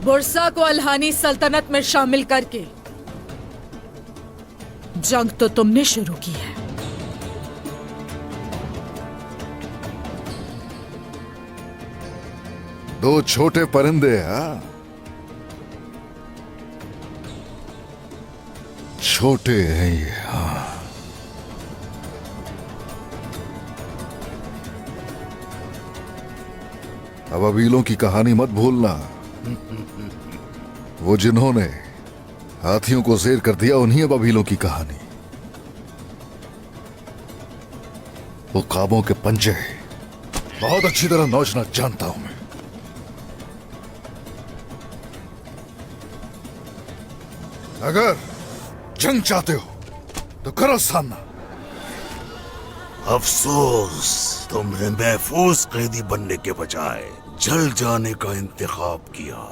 Bursa को अल्हानी सल्तनत में शामिल करके जंग तो तुमने शुरू की है, दो छोटे परिंदे हाँ, छोटे हैं ये हाँ। अबाबीलों की कहानी मत भूलना। वो जिन्होंने हाथियों को ज़ेर कर दिया उन्हीं अबाबीलों की कहानी। वो ख्वाबों के पंजे बहुत अच्छी तरह नोचना जानता हूं मैं। अगर जंग चाहते हो तो करो सामना। अफसोस तुमने महफूज कैदी बनने के बजाय जल जाने का इंतखाब किया।